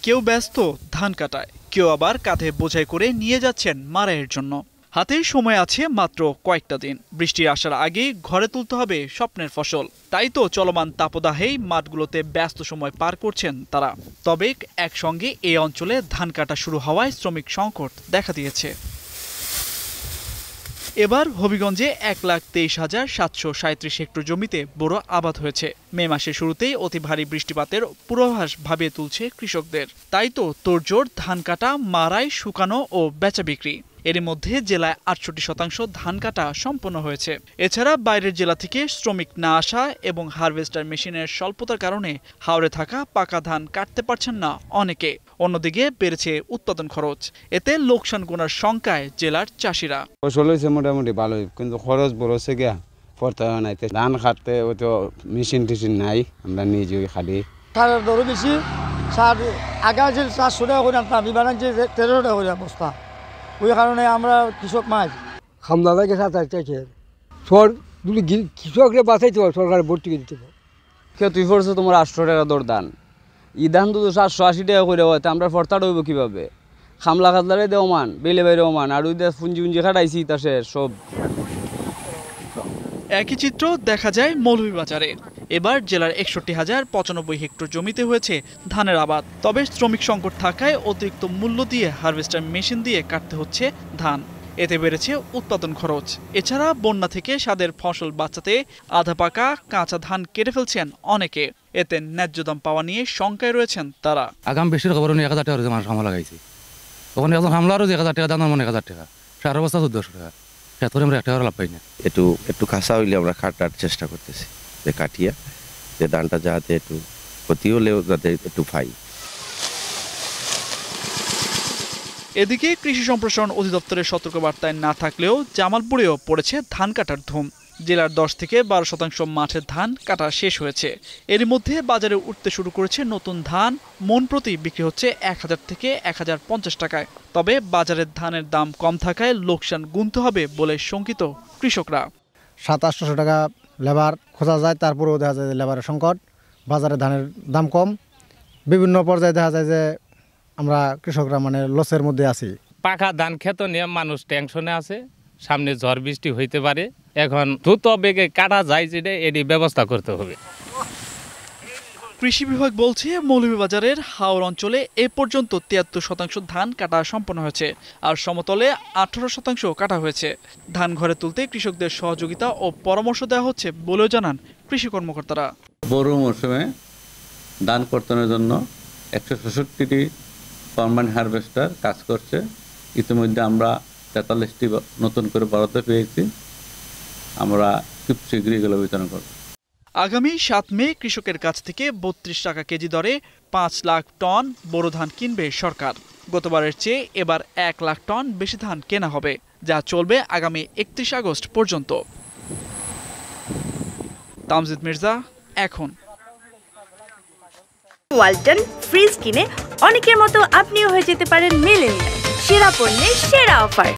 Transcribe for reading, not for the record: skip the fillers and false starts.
কেউ ব্যস্ত ধান কাটায়, কেউ আবার কাঁধে বোঝাই করে নিয়ে যাচ্ছেন মাড়াইয়ের জন্য। হাতে সময় আছে মাত্র কয়েকটা দিন। বৃষ্টি আসার আগেই ঘরে তুলতে হবে স্বপ্নের ফসল। তাই তো চলমান তাপদাহেই মাঠগুলোতে ব্যস্ত সময় পার করছেন তারা। তবে একসঙ্গে এই অঞ্চলে ধান কাটা শুরু হওয়ায় শ্রমিক সংকট দেখা দিয়েছে। এবার হবিগঞ্জে ১,২৩,৭৩৭ হেক্টর জমিতে বোরো আবাদ হয়েছে। মে মাসের শুরুতেই অতি ভারী বৃষ্টিপাতের পূর্বাভাস ভাবিয়ে তুলছে কৃষকদের। তাই তো তোড়জোড় ধান কাটা, মাড়াই, শুকানো ও বেচা বিক্রি। এর মধ্যে জেলায় ৬৮% ধান কাটা সম্পন্ন হয়েছে। এছাড়া বাইরের জেলা থেকে শ্রমিক না আসা এবং হারভেস্টার মেশিনের স্বল্পতার কারণে হাওরে থাকা পাকা ধান কাটতে পারছেন না অনেকে। অন্যদিকে বেড়েছে উৎপাদন খরচ। এতে লোকসান গোনার শঙ্কায় জেলার চাষিরা। ফসল হয়েছে মোটামুটি ভালোই, কিন্তু খরচ বড়ছে গিয়া পড়তে নাই। ধান কাটতে ওই তো মেশিন টেশিন নাই, আমরা নিজেই খালি। সারের দরও বেশি, সার আগে আছে ৪০০ টাকা করে আনতাম, এবার আনছে ১৩০০ টাকা করে বস্তা। ওই কারণে আমরা কৃষক মাছ খামদাদাকে ৭০০ টাকা সর দুটো কৃষকরে বাঁচাইতে হবে, সরকার ভর্তি দিতে হবে। তুই পড়ছে তোমার ৮০০ টাকা দর ধান, ই ধান তো ৭৮০ টাকা করে হয়, আমরা ফর্তা হইব কীভাবে? খামলা খাতলারে দেও মান, বেলে বাইরেও মান, আর ওই পুঞ্জি পুঞ্জি খাটাইছি তাসে সব। একই চিত্র দেখা যায় মৌলভীবাজারে। এবার জেলার ৬১,০৯৫ হেক্টর জমিতে হয়েছে ধানের আবাদ। তবে শ্রমিক সংকট থাকায় অতিরিক্ত মূল্য দিয়ে হারভেস্টার মেশিন দিয়ে কাটতে হচ্ছে ধান। এতে বেড়েছে উৎপাদন খরচ। এছাড়া বন্যা থেকে স্বাদের ফসল বাঁচাতে আধা পাকা কাঁচা ধান কেটে ফেলছেন অনেকে। এতে ন্যায্য দাম পাওয়া নিয়ে শঙ্কায় রয়েছেন তারা। আগাম বেশির খবর নিয়ে ১,০০০ টাকা মানুষ হামলা লাগাইছে। তখন একজন হামলারও ১,০০০ টাকা দাম, মানে ১,০০০ টাকা, সারা বস্তা ১৪০০ টাকা। সেতরে আমরা ১ টাকার লাভ পাই না। একটু খাসা হইলে আমরা কাটার চেষ্টা করতেছি, যে কাটিয়া যে ধানটা যাতে একটু ক্ষতি হলেও যাতে একটু পাই। এদিকে কৃষি সম্প্রসারণ অধিদপ্তরের সতর্কবার্তায় না থাকলেও জামালপুরেও পড়েছে ধান কাটার ধুম। জেলার ১০ থেকে ১২% মাঠের ধান কাটা শেষ হয়েছে। এর মধ্যে বাজারে উঠতে শুরু করেছে নতুন ধান। মন প্রতি বিক্রি হচ্ছে ১,০০০ থেকে ১,০৫০ টাকায়। তবে বাজারের ধানের দাম কম থাকায় লোকসান গুনতে হবে বলে শঙ্কিত কৃষকরা। ৭০০-৮০০ টাকা লেবার খোঁজা যায়, তারপরেও দেখা যায় যে লেবারের সংকট, বাজারে ধানের দাম কম। বিভিন্ন পর্যায়ে দেখা যায় যে আমরা কৃষকরা লসের মধ্যে আছি। পাকা ধান ক্ষেত নিয়ে মানুষ টেনশনে আছে, সামনে ঝড় বৃষ্টি হইতে পারে। এখন দ্রুত বেগে কাটা যায়, যেটা এটি ব্যবস্থা করতে হবে। কৃষি বিভাগ বলছে মৌলভীবাজারের হাওর অঞ্চলে এ পর্যন্ত ৭৩% ধান কাটা সম্পন্ন হয়েছে, আর সমতলে ১৮% কাটা হয়েছে। ধান ঘরে তুলতে কৃষকদের সহযোগিতা ও পরামর্শ দেওয়া হচ্ছে বলেও জানান কৃষি কর্মকর্তারা। বড় মৌসুমে ধান কর্তনের জন্য ১৬৬টি পার্মানেন্ট হারভেস্টার কাজ করছে। ইতিমধ্যে আমরা ৪৩টি নতুন করে বরাদ্দ পেয়েছি। আমরা খুব শীঘ্রই এগুলো বিতরণ করব। আগামী ৭ মে কৃষকের কাছ থেকে ৩২ টাকা কেজি দরে ৫ লাখ টন বোরো ধান কিনবে সরকার। গতবারের চেয়ে এবার ১ লাখ টন বেশি ধান কেনা হবে, যা চলবে আগামী ৩১ আগস্ট পর্যন্ত। তামজিদ মির্জা, এখন। ওয়ালটন ফ্রিজ কিনে অনেকের মতো আপনিও হয়ে যেতে পারেন মিলেনিয়াল। সেরা পণ্যের সেরা অফার।